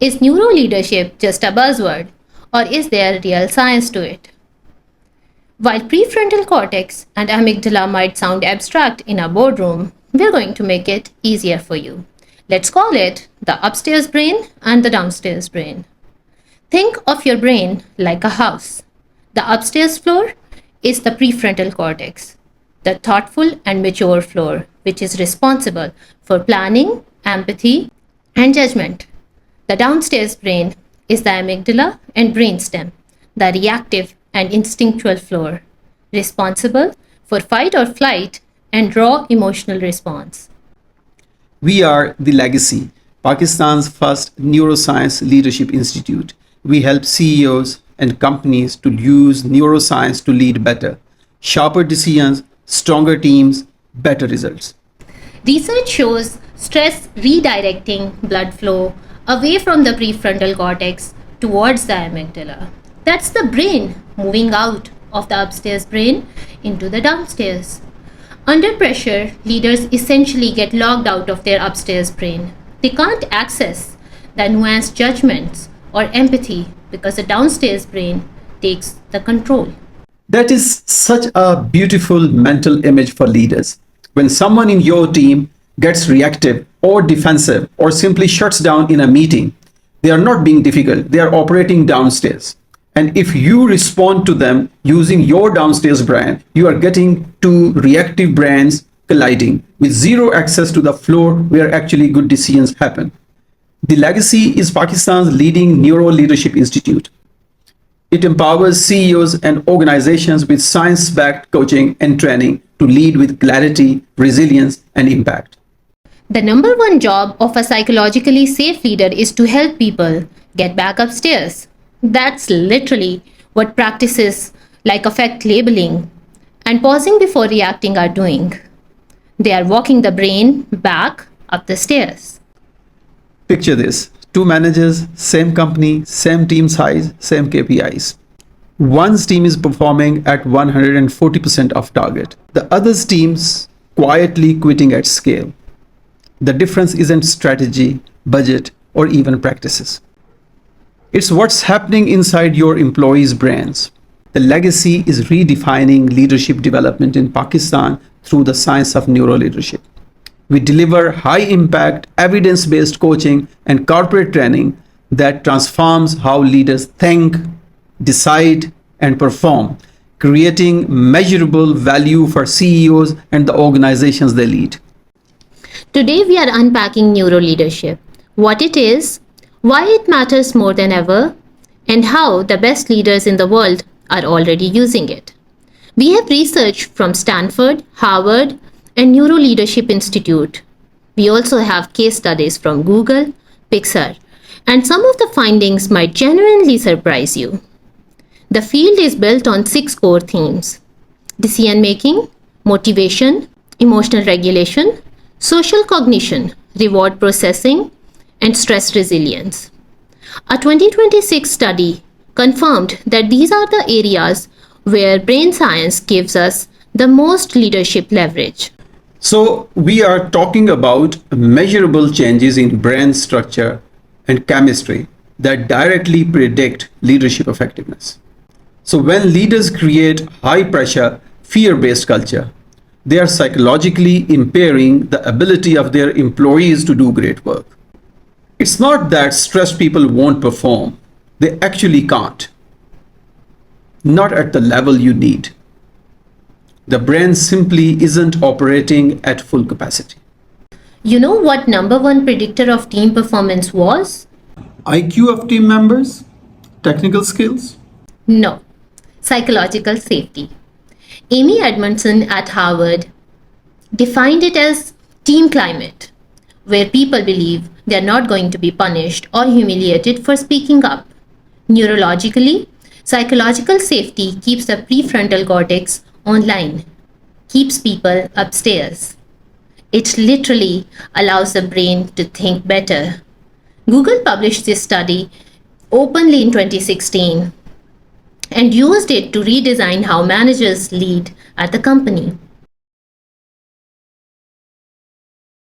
Is neuro-leadership just a buzzword, or is there real science to it? While prefrontal cortex and amygdala might sound abstract in a boardroom, we're going to make it easier for you. Let's call it the upstairs brain and the downstairs brain. Think of your brain like a house. The upstairs floor is the prefrontal cortex, the thoughtful and mature floor, which is responsible for planning, empathy, and judgment. The downstairs brain is the amygdala and brainstem, the reactive and instinctual floor, responsible for fight or flight and raw emotional response. We are the Legacy, Pakistan's first neuroscience leadership institute. We help CEOs and companies to use neuroscience to lead better, sharper decisions, stronger teams, better results. Research shows stress redirecting blood flow away from the prefrontal cortex towards the amygdala. That's the brain moving out of the upstairs brain into the downstairs. Under pressure, leaders essentially get locked out of their upstairs brain. They can't access the nuanced judgments or empathy because the downstairs brain takes the control. That is such a beautiful mental image for leaders. When someone in your team gets reactive or defensive or simply shuts down in a meeting, they are not being difficult, they are operating downstairs. And if you respond to them using your downstairs brain, you are getting two reactive brains colliding with zero access to the floor where actually good decisions happen. The Legacy is Pakistan's leading NeuroLeadership Institute. It empowers CEOs and organizations with science-backed coaching and training to lead with clarity, resilience, and impact. The number one job of a psychologically safe leader is to help people get back upstairs. That's literally what practices like affect labeling and pausing before reacting are doing. They are walking the brain back up the stairs. Picture this. Two managers, same company, same team size, same KPIs. One's team is performing at 140% of target. The other's team's quietly quitting at scale. The difference isn't strategy, budget, or even practices. It's what's happening inside your employees' brains. The Legacy is redefining leadership development in Pakistan through the science of neuroleadership. We deliver high-impact, evidence-based coaching and corporate training that transforms how leaders think, decide, and perform, creating measurable value for CEOs and the organizations they lead. Today we are unpacking neuroleadership, what it is, why it matters more than ever, and how the best leaders in the world are already using it. We have research from Stanford, Harvard, and NeuroLeadership Institute. We also have case studies from Google, Pixar, and some of the findings might genuinely surprise you. The field is built on 6 core themes: decision making, motivation, emotional regulation, social cognition, reward processing, and stress resilience. A 2026 study confirmed that these are the areas where brain science gives us the most leadership leverage. So we are talking about measurable changes in brain structure and chemistry that directly predict leadership effectiveness. So when leaders create high pressure, fear-based culture, they are psychologically impairing the ability of their employees to do great work. It's not that stressed people won't perform. They actually can't. Not at the level you need. The brain simply isn't operating at full capacity. You know what number one predictor of team performance was? IQ of team members? Technical skills? No, psychological safety. Amy Edmondson at Harvard defined it as team climate, where people believe they are not going to be punished or humiliated for speaking up. Neurologically, psychological safety keeps the prefrontal cortex online, keeps people upstairs. It literally allows the brain to think better. Google published this study openly in 2016 and used it to redesign how managers lead at the company.